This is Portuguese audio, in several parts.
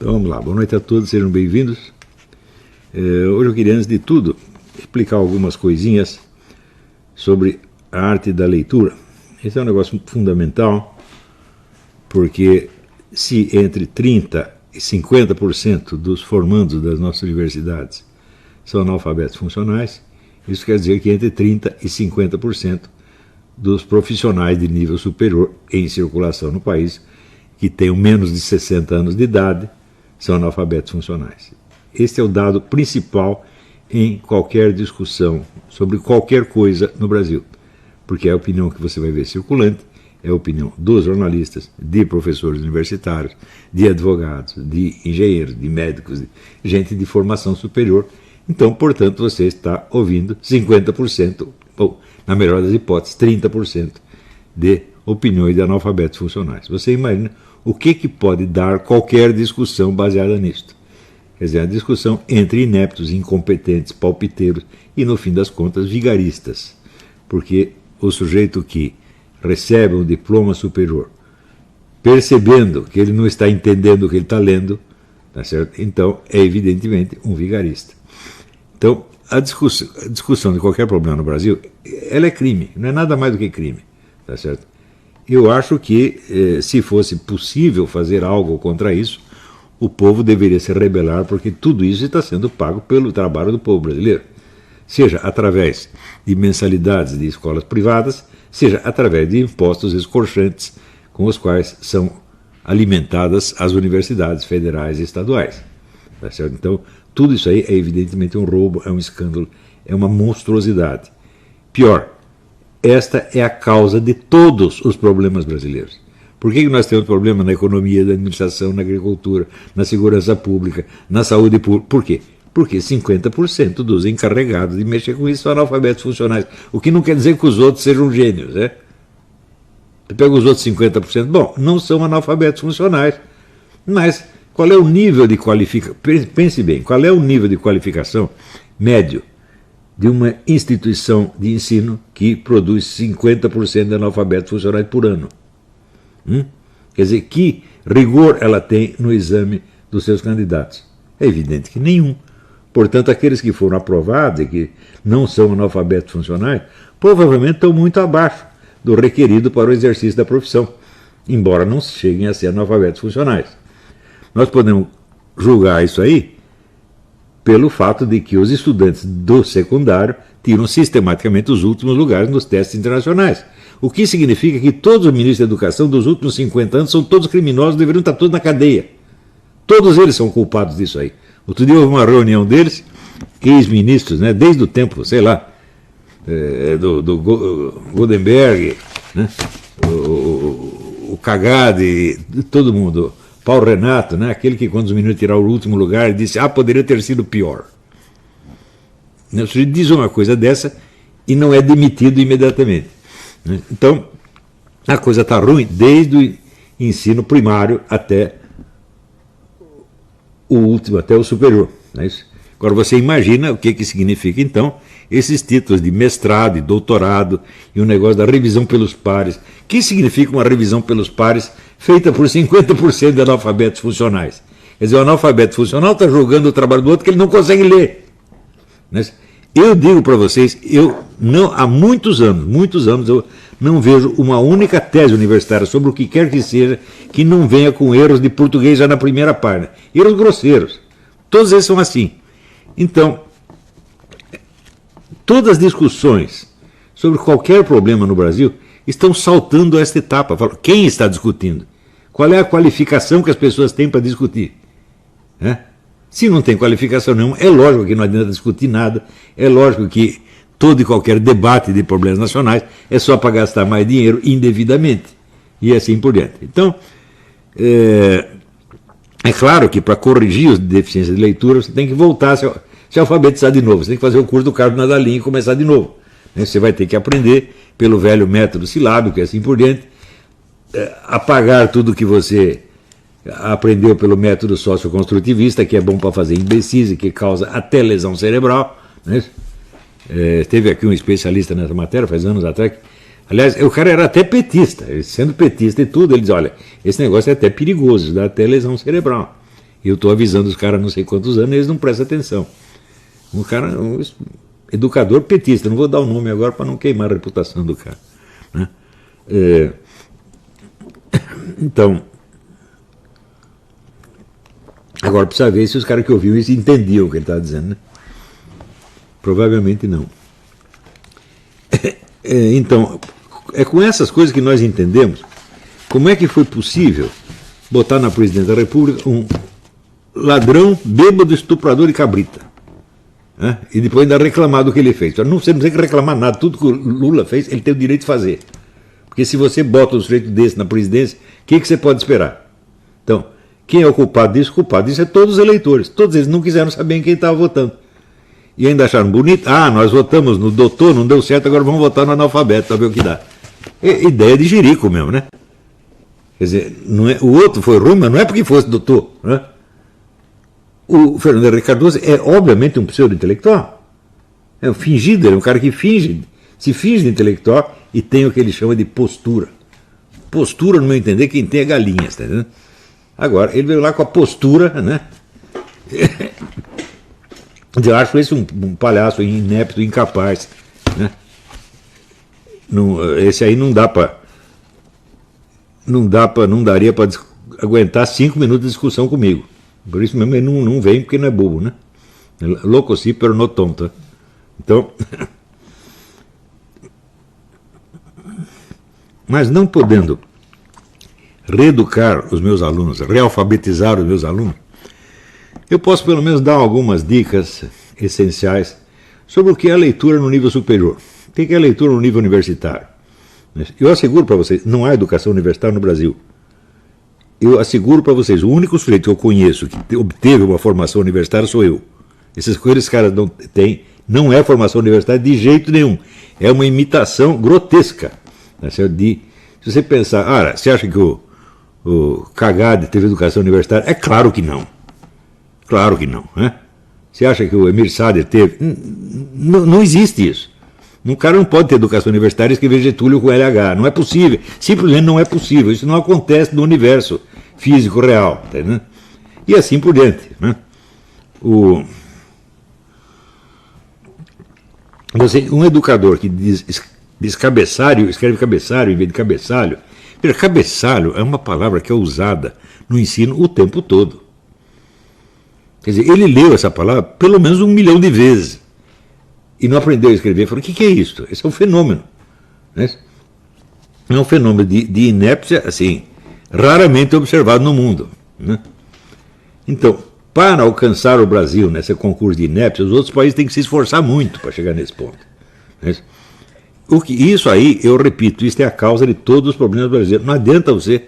Então vamos lá, boa noite a todos, sejam bem-vindos. Hoje eu queria, antes de tudo, explicar algumas coisinhas sobre a arte da leitura. Esse é um negócio fundamental, porque se entre 30% e 50% dos formandos das nossas universidades são analfabetos funcionais, isso quer dizer que entre 30% e 50% dos profissionais de nível superior em circulação no país, que tenham menos de 60 anos de idade, são analfabetos funcionais. Este é o dado principal em qualquer discussão sobre qualquer coisa no Brasil, porque é a opinião que você vai ver circulante, é a opinião dos jornalistas, de professores universitários, de advogados, de engenheiros, de médicos, de gente de formação superior. Então, portanto, você está ouvindo 50%, ou, na melhor das hipóteses, 30% de opiniões de analfabetos funcionais. Você imagina o que pode dar qualquer discussão baseada nisto. Quer dizer, a discussão entre ineptos, incompetentes, palpiteiros e, no fim das contas, vigaristas. Porque o sujeito que recebe um diploma superior, percebendo que ele não está entendendo o que ele está lendo, tá certo? Então é evidentemente um vigarista. Então, a discussão de qualquer problema no Brasil, ela é crime, não é nada mais do que crime, tá certo? Eu acho que, se fosse possível fazer algo contra isso, o povo deveria se rebelar, porque tudo isso está sendo pago pelo trabalho do povo brasileiro. Seja através de mensalidades de escolas privadas, seja através de impostos escorchantes com os quais são alimentadas as universidades federais e estaduais. Tá certo? Então, tudo isso aí é evidentemente um roubo, é um escândalo, é uma monstruosidade. Pior, esta é a causa de todos os problemas brasileiros. Por que nós temos problema na economia, na administração, na agricultura, na segurança pública, na saúde pública? Por quê? Porque 50% dos encarregados de mexer com isso são analfabetos funcionais. O que não quer dizer que os outros sejam gênios, né? Você pega os outros 50%, bom, não são analfabetos funcionais. Mas qual é o nível de qualificação? Pense bem, qual é o nível de qualificação médio de uma instituição de ensino que produz 50% de analfabetos funcionais por ano? Quer dizer, que rigor ela tem no exame dos seus candidatos? É evidente que nenhum. Portanto, aqueles que foram aprovados e que não são analfabetos funcionais, provavelmente estão muito abaixo do requerido para o exercício da profissão, embora não cheguem a ser analfabetos funcionais. Nós podemos julgar isso aí pelo fato de que os estudantes do secundário tiram sistematicamente os últimos lugares nos testes internacionais. O que significa que todos os ministros da educação dos últimos 50 anos são todos criminosos, deveriam estar todos na cadeia. Todos eles são culpados disso aí. Outro dia houve uma reunião deles, ex-ministros, né, desde o tempo, sei lá, do Goldenberg, né, o Cagade, todo mundo, Paulo Renato, né, aquele que quando os meninos tiraram o último lugar disse, poderia ter sido pior. O sujeito diz uma coisa dessa e não é demitido imediatamente. Né? Então, a coisa está ruim desde o ensino primário até o último, até o superior. Não é isso? Agora você imagina o que significa então esses títulos de mestrado e doutorado e o negócio da revisão pelos pares. O que significa uma revisão pelos pares feita por 50% de analfabetos funcionais? Quer dizer, o analfabeto funcional está jogando o trabalho do outro que ele não consegue ler. Não é? Eu digo para vocês, há muitos anos eu não vejo uma única tese universitária sobre o que quer que seja que não venha com erros de português já na primeira página. Erros grosseiros. Todos eles são assim. Então, todas as discussões sobre qualquer problema no Brasil estão saltando esta etapa. Quem está discutindo? Qual é a qualificação que as pessoas têm para discutir? Se não tem qualificação nenhuma, é lógico que não adianta discutir nada, é lógico que todo e qualquer debate de problemas nacionais é só para gastar mais dinheiro indevidamente, e assim por diante. Então, é claro que para corrigir as deficiências de leitura, você tem que voltar a se alfabetizar de novo, você tem que fazer o curso do Carlos Nadalim e começar de novo. Você vai ter que aprender pelo velho método silábico e assim por diante, apagar tudo que você aprendeu pelo método socioconstrutivista, que é bom para fazer imbecis e que causa até lesão cerebral. Né? Teve aqui um especialista nessa matéria, faz anos atrás. Aliás, o cara era até petista, sendo petista e tudo, ele diz, olha, esse negócio é até perigoso, dá até lesão cerebral. E eu estou avisando os caras há não sei quantos anos e eles não prestam atenção. Um cara, um educador petista, não vou dar o nome agora para não queimar a reputação do cara. Né? Então, agora precisa ver se os caras que ouviam isso entendiam o que ele estava dizendo. Né? Provavelmente não. Então, é com essas coisas que nós entendemos como é que foi possível botar na presidência da República um ladrão, bêbado, estuprador e cabrita. Né? E depois ainda reclamar do que ele fez. Você não tem que reclamar nada, tudo que o Lula fez, ele tem o direito de fazer. Porque se você bota um sujeito desse na presidência, o que você pode esperar? Então, quem é o culpado disso? O culpado disso é todos os eleitores. Todos eles não quiseram saber em quem estava votando. E ainda acharam bonito. Ah, nós votamos no doutor, não deu certo, agora vamos votar no analfabeto, para ver o que dá. Ideia de jirico mesmo, né? Quer dizer, não é, o outro foi ruim, mas não é porque fosse doutor. Né? O Fernando Henrique Cardoso é obviamente um pseudo-intelectual. É um fingido, ele é um cara que se finge de intelectual e tem o que ele chama de postura. Postura, no meu entender, quem tem é galinhas, tá entendendo? Agora, ele veio lá com a postura, né? Eu acho esse um palhaço inepto, incapaz. Né? Não, esse aí não daria para aguentar 5 minutos de discussão comigo. Por isso mesmo ele não vem, porque não é bobo, né? Louco sim, pero não tonto. Então, mas não podendo reeducar os meus alunos, realfabetizar os meus alunos, eu posso pelo menos dar algumas dicas essenciais sobre o que é a leitura no nível superior. O que é a leitura no nível universitário? Eu asseguro para vocês, não há educação universitária no Brasil. Eu asseguro para vocês, o único sujeito que eu conheço que obteve uma formação universitária sou eu. Essas coisas que os caras não têm, não é formação universitária de jeito nenhum. É uma imitação grotesca. Se você pensar, você acha que o Cagade teve educação universitária? É claro que não. Claro que não. Né? Você acha que o Emir Sader teve? Não existe isso. Um cara não pode ter educação universitária e escrever Getúlio com LH. Não é possível. Simplesmente não é possível. Isso não acontece no universo físico real. Tá, né? E assim por diante. Né? Um educador que diz cabeçalho, escreve cabeçalho em vez de cabeçalho. Veja, cabeçalho é uma palavra que é usada no ensino o tempo todo. Quer dizer, ele leu essa palavra pelo menos 1 milhão de vezes. E não aprendeu a escrever. Falou, o que é isso? Esse é um fenômeno. Né? É um fenômeno de inépcia, assim, raramente observado no mundo. Né? Então, para alcançar o Brasil nesse concurso de inépcia, os outros países têm que se esforçar muito para chegar nesse ponto. Né? Isso aí, eu repito, isso é a causa de todos os problemas brasileiros. Não adianta você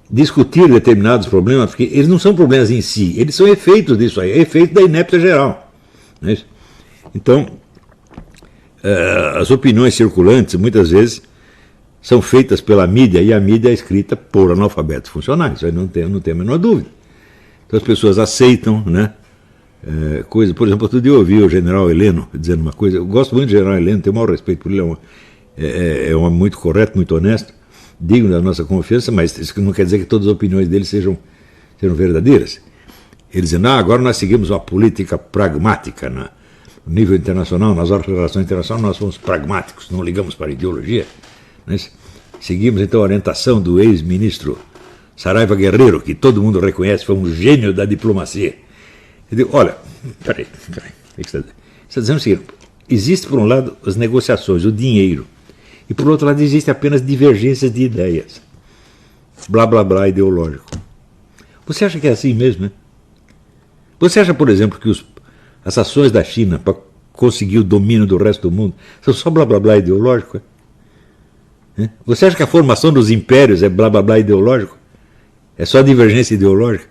discutir determinados problemas, porque eles não são problemas em si, eles são efeitos disso aí, é efeito da inépcia geral. Né? Então, as opiniões circulantes, muitas vezes, são feitas pela mídia, e a mídia é escrita por analfabetos funcionais, isso aí não tem a menor dúvida. Então as pessoas aceitam, né? Coisa, por exemplo, outro dia eu ouvi o general Heleno dizendo uma coisa, eu gosto muito do general Heleno, tenho o maior respeito por ele, é um homem muito correto, muito honesto, digno da nossa confiança, mas isso não quer dizer que todas as opiniões dele sejam verdadeiras. Ele dizendo, agora nós seguimos uma política pragmática no nível internacional, nas relações internacionais nós somos pragmáticos, não ligamos para a ideologia. Nós seguimos então a orientação do ex-ministro Saraiva Guerreiro, que todo mundo reconhece, foi um gênio da diplomacia. Eu digo, olha, peraí, o que você está dizendo o seguinte, existe por um lado as negociações, o dinheiro, e por outro lado existe apenas divergências de ideias, blá blá blá ideológico. Você acha que é assim mesmo, né? Você acha, por exemplo, que as ações da China para conseguir o domínio do resto do mundo são só blá blá blá ideológico? Você acha que a formação dos impérios é blá blá blá ideológico? É só divergência ideológica?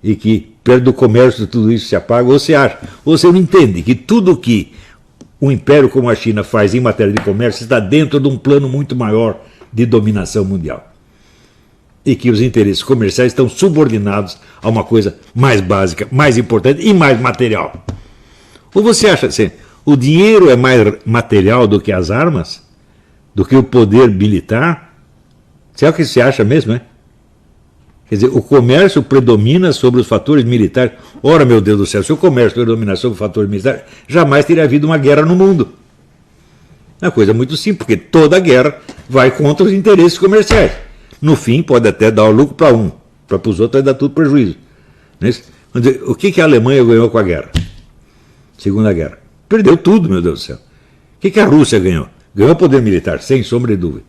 E que perto do comércio tudo isso se apaga? Ou você não entende que tudo que um império como a China faz em matéria de comércio está dentro de um plano muito maior de dominação mundial? E que os interesses comerciais estão subordinados a uma coisa mais básica, mais importante e mais material? Ou você acha assim, o dinheiro é mais material do que as armas? Do que o poder militar? Será que você acha mesmo, né? Quer dizer, o comércio predomina sobre os fatores militares. Ora, meu Deus do céu, se o comércio predominar sobre os fatores militares, jamais teria havido uma guerra no mundo. É uma coisa muito simples, porque toda guerra vai contra os interesses comerciais. No fim, pode até dar o lucro para um, para os outros vai dar tudo prejuízo. O que a Alemanha ganhou com a guerra? Segunda Guerra. Perdeu tudo, meu Deus do céu. O que a Rússia ganhou? Ganhou poder militar, sem sombra de dúvida.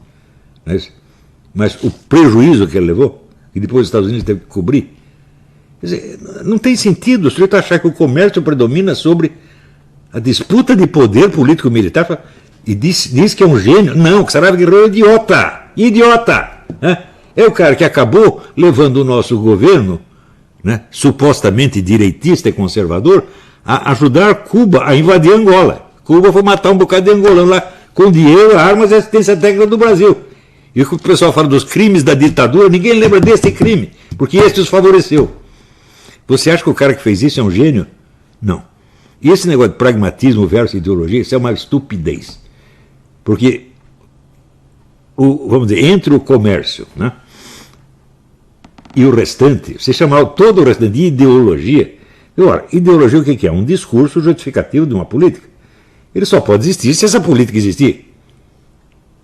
Mas o prejuízo que ele levou, que depois os Estados Unidos teve que cobrir, quer dizer, não tem sentido o sujeito achar que o comércio predomina sobre a disputa de poder político-militar e diz que é um gênio. Não, que Saraiva Guerreiro é idiota. Idiota! É o cara que acabou levando o nosso governo, supostamente direitista e conservador, a ajudar Cuba a invadir Angola. Cuba foi matar um bocado de angolano lá com dinheiro, armas e assistência técnica do Brasil. E o pessoal fala dos crimes da ditadura, ninguém lembra desse crime, porque esse os favoreceu. Você acha que o cara que fez isso é um gênio? Não. E esse negócio de pragmatismo versus ideologia, isso é uma estupidez. Porque, vamos dizer, entre o comércio, e o restante, você chamar todo o restante de ideologia. Ora, ideologia o que é? Um discurso justificativo de uma política. Ele só pode existir se essa política existir.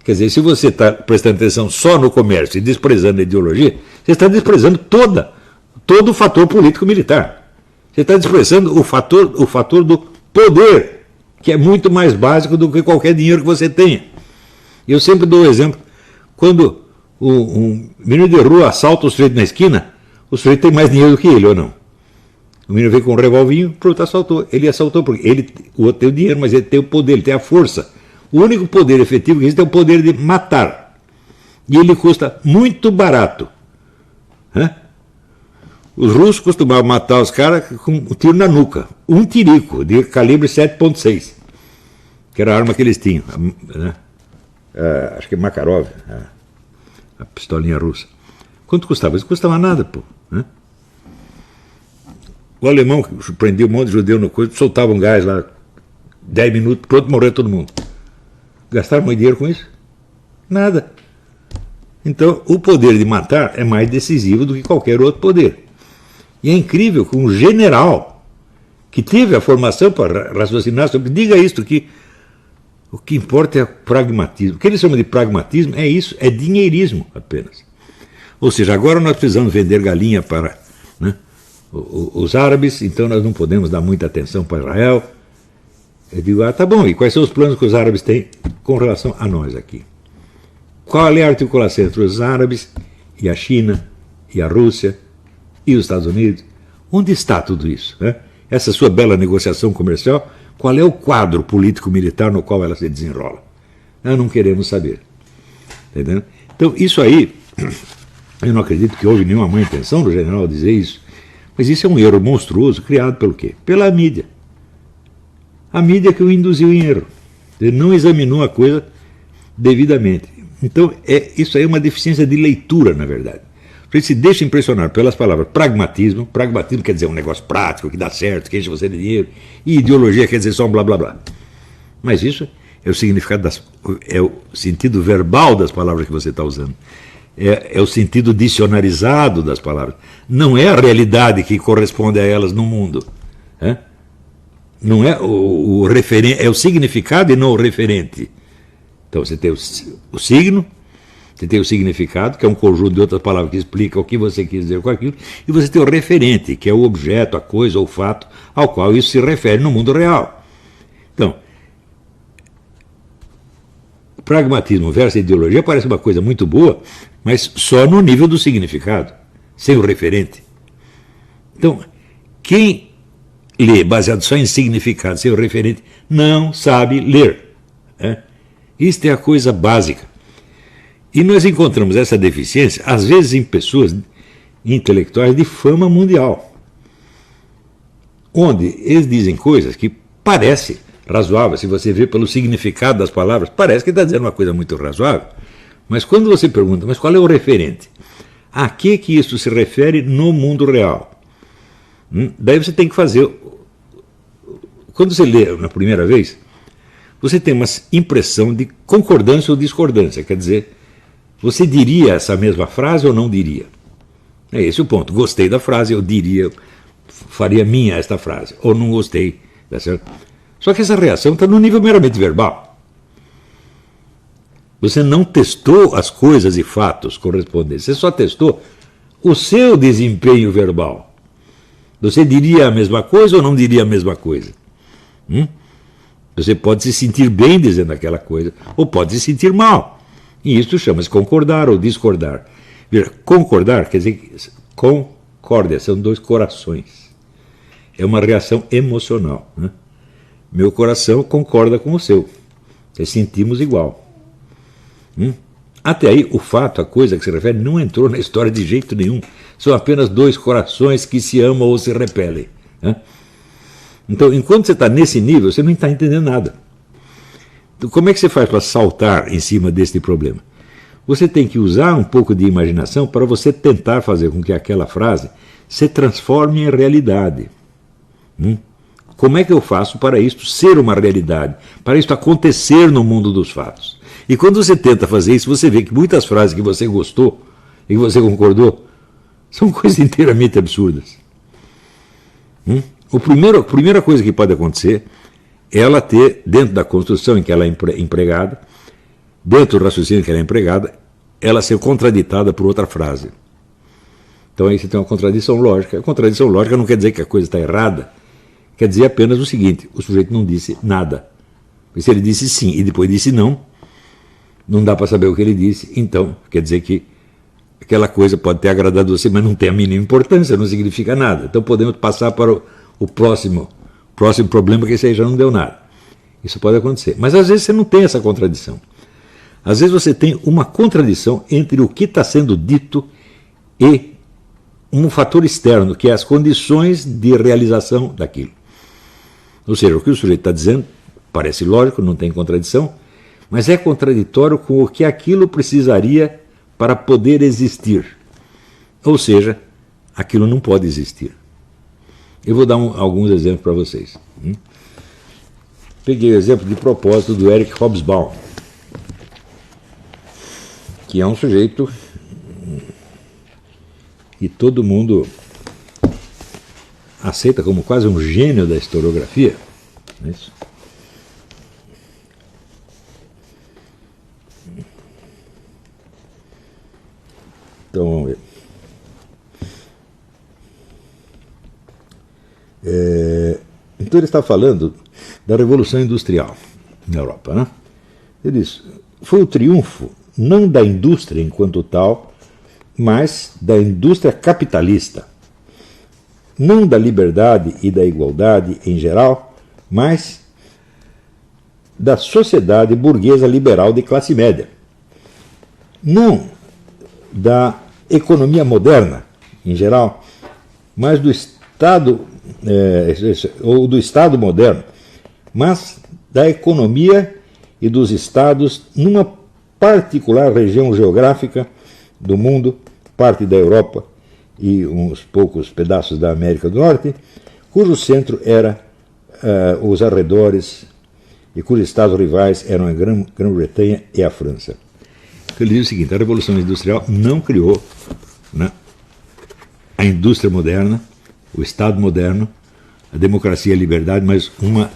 Quer dizer, se você está prestando atenção só no comércio e desprezando a ideologia, você está desprezando todo o fator político-militar. Você está desprezando o fator do poder, que é muito mais básico do que qualquer dinheiro que você tenha. E eu sempre dou o exemplo, quando um menino de rua assalta o sujeito na esquina, o sujeito tem mais dinheiro do que ele, ou não? O menino vem com um revolvinho, pronto, assaltou. Ele assaltou porque o outro tem o dinheiro, mas ele tem o poder, ele tem a força. O único poder efetivo que existe é o poder de matar. E ele custa muito barato. Os russos costumavam matar os caras com um tiro na nuca. Um tirico, de calibre 7.6. Que era a arma que eles tinham. Acho que é Makarov, a pistolinha russa. Quanto custava? Isso custava nada, pô. O alemão prendia um monte de judeu no coisa, soltava um gás lá, 10 minutos, pronto, morreu todo mundo. Gastaram muito dinheiro com isso? Nada. Então, o poder de matar é mais decisivo do que qualquer outro poder. E é incrível que um general que teve a formação para raciocinar sobre, diga isto, que o que importa é o pragmatismo. O que eles chamam de pragmatismo é isso, é dinheirismo apenas. Ou seja, agora nós precisamos vender galinha para os árabes, então nós não podemos dar muita atenção para Israel. Eu digo, tá bom, e quais são os planos que os árabes têm com relação a nós aqui? Qual é a articulação entre os árabes e a China, e a Rússia, e os Estados Unidos? Onde está tudo isso? Essa sua bela negociação comercial, qual é o quadro político-militar no qual ela se desenrola? Nós não queremos saber. Entendeu? Então, isso aí, eu não acredito que houve nenhuma má intenção do general dizer isso, mas isso é um erro monstruoso criado pelo quê? Pela mídia. A mídia que o induziu em erro. Ele não examinou a coisa devidamente. Então, isso aí é uma deficiência de leitura, na verdade. Ele se deixa impressionar pelas palavras pragmatismo. Pragmatismo quer dizer um negócio prático, que dá certo, que enche você de dinheiro. E ideologia quer dizer só um blá blá blá. Mas isso é o significado é o sentido verbal das palavras que você está usando. É o sentido dicionarizado das palavras. Não é a realidade que corresponde a elas no mundo. Não é o referente, é o significado e não o referente. Então você tem o signo, você tem o significado, que é um conjunto de outras palavras que explica o que você quis dizer com aquilo, e você tem o referente, que é o objeto, a coisa ou o fato ao qual isso se refere no mundo real. Então, pragmatismo versus ideologia parece uma coisa muito boa, mas só no nível do significado, sem o referente. Então, quem lê baseado só em significado, sem o referente, não sabe ler. Isto é a coisa básica. E nós encontramos essa deficiência, às vezes, em pessoas intelectuais de fama mundial, onde eles dizem coisas que parece razoável, se você vê pelo significado das palavras, parece que está dizendo uma coisa muito razoável, mas quando você pergunta, mas qual é o referente? A que isso se refere no mundo real? Daí você tem que fazer... Quando você lê na primeira vez, você tem uma impressão de concordância ou discordância, quer dizer, você diria essa mesma frase ou não diria? É esse o ponto. Gostei da frase, eu diria, faria minha esta frase. Ou não gostei. Tá certo? Só que essa reação está no nível meramente verbal. Você não testou as coisas e fatos correspondentes. Você só testou o seu desempenho verbal. Você diria a mesma coisa ou não diria a mesma coisa? Você pode se sentir bem dizendo aquela coisa, ou pode se sentir mal. E isso chama-se concordar ou discordar. Veja, concordar quer dizer concórdia, são dois corações. É uma reação emocional. Né? Meu coração concorda com o seu. Sentimos igual. Até aí, o fato, a coisa que se refere, não entrou na história de jeito nenhum. São apenas dois corações que se amam ou se repelem. Né? Então, enquanto você está nesse nível, você não está entendendo nada. Então, como é que você faz para saltar em cima deste problema? Você tem que usar um pouco de imaginação para você tentar fazer com que aquela frase se transforme em realidade. Como é que eu faço para isto ser uma realidade? Para isto acontecer no mundo dos fatos? E quando você tenta fazer isso, você vê que muitas frases que você gostou e que você concordou são coisas inteiramente absurdas. A primeira coisa que pode acontecer é ela ter, dentro da construção em que ela é empregada, dentro do raciocínio em que ela é empregada, ela ser contraditada por outra frase. Então aí você tem uma contradição lógica. A contradição lógica não quer dizer que a coisa está errada, quer dizer apenas o seguinte: o sujeito não disse nada. Mas se ele disse sim e depois disse não, não dá para saber o que ele disse, então quer dizer que aquela coisa pode ter agradado você, mas não tem a mínima importância, não significa nada. Então podemos passar para o próximo problema, que esse aí já não deu nada. Isso pode acontecer. Mas às vezes você não tem essa contradição. Às vezes você tem uma contradição entre o que está sendo dito e um fator externo, que é as condições de realização daquilo. Ou seja, o que o sujeito está dizendo parece lógico, não tem contradição, mas é contraditório com o que aquilo precisaria para poder existir. Ou seja, aquilo não pode existir. Eu vou dar alguns exemplos para vocês. Peguei o exemplo de propósito do Eric Hobsbawm, que é um sujeito que todo mundo aceita como quase um gênio da historiografia. Não é isso? Então vamos ver. Então ele está falando da Revolução Industrial na Europa. Né? Ele diz: foi o triunfo não da indústria enquanto tal, mas da indústria capitalista. Não da liberdade e da igualdade em geral, mas da sociedade burguesa liberal de classe média. Não da economia moderna em geral, mas do Estado, ou do Estado moderno, mas da economia e dos Estados numa particular região geográfica do mundo, parte da Europa e uns poucos pedaços da América do Norte, cujo centro era os arredores e cujos estados rivais eram a Grã-Bretanha e a França. Então ele diz o seguinte: a Revolução Industrial não criou, né, a indústria moderna, o Estado moderno, a democracia e a liberdade, mas uma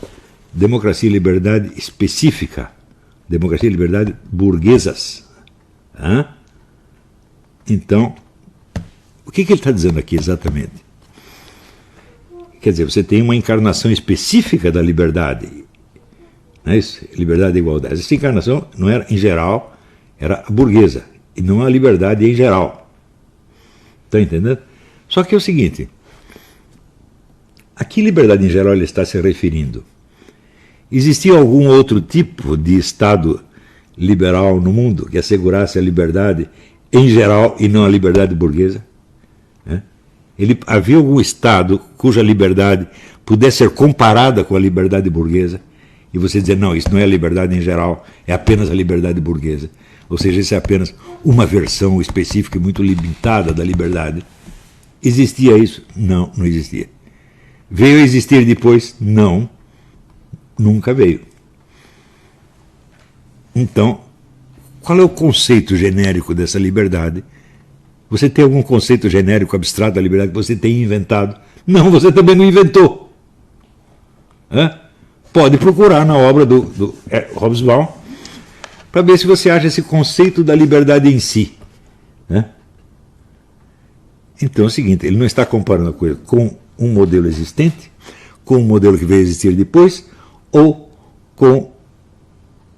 democracia e liberdade específica, democracia e liberdade burguesas. Então, o que ele está dizendo aqui exatamente? Quer dizer, você tem uma encarnação específica da liberdade, não é isso? Liberdade e igualdade. Essa encarnação não era em geral, era a burguesa, e não a liberdade em geral. Está entendendo? Só que é o seguinte: a que liberdade em geral ele está se referindo? Existia algum outro tipo de Estado liberal no mundo que assegurasse a liberdade em geral e não a liberdade burguesa? Havia algum Estado cuja liberdade pudesse ser comparada com a liberdade burguesa? E você dizer: não, isso não é a liberdade em geral, é apenas a liberdade burguesa. Ou seja, isso é apenas uma versão específica e muito limitada da liberdade. Existia isso? Não, não existia. Veio a existir depois? Não, nunca veio. Então, qual é o conceito genérico dessa liberdade Você tem algum conceito genérico, abstrato da liberdade que você tem inventado? Não, você também não inventou. Pode procurar na obra do Hobsbawm para ver se você acha esse conceito da liberdade em si. Então é o seguinte, ele não está comparando a coisa com um modelo existente, com um modelo que veio existir depois, ou com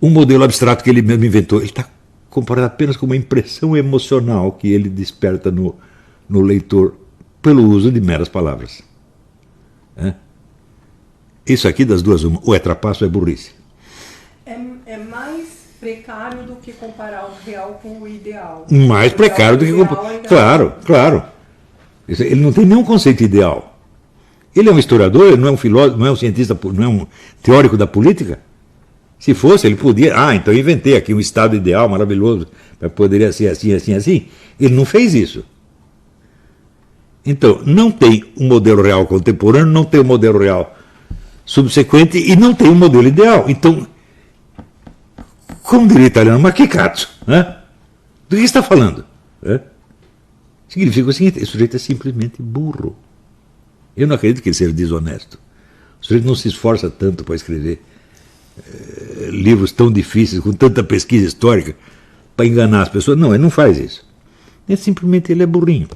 um modelo abstrato que ele mesmo inventou. Ele está comparando apenas com uma impressão emocional que ele desperta no leitor pelo uso de meras palavras. Isso aqui, das duas, uma, ou é trapaço ou é burrice. É mais precário do que comparar o real com o ideal. Mais precário do que comparar. Claro, claro. Ele não tem nenhum conceito ideal. Ele é um historiador, ele não é um filósofo, não é um cientista, não é um teórico da política. Se fosse, ele podia. Então eu inventei aqui um estado ideal maravilhoso, poderia ser assim, assim, assim. Ele não fez isso. Então, não tem um modelo real contemporâneo, não tem um modelo real subsequente e não tem um modelo ideal. Então, como diria o italiano, ma che cazzo? Do que está falando? Significa o seguinte: esse sujeito é simplesmente burro. Eu não acredito que ele seja desonesto. O sujeito não se esforça tanto para escrever livros tão difíceis, com tanta pesquisa histórica, para enganar as pessoas. Não, ele não faz isso. Simplesmente ele é burrinho.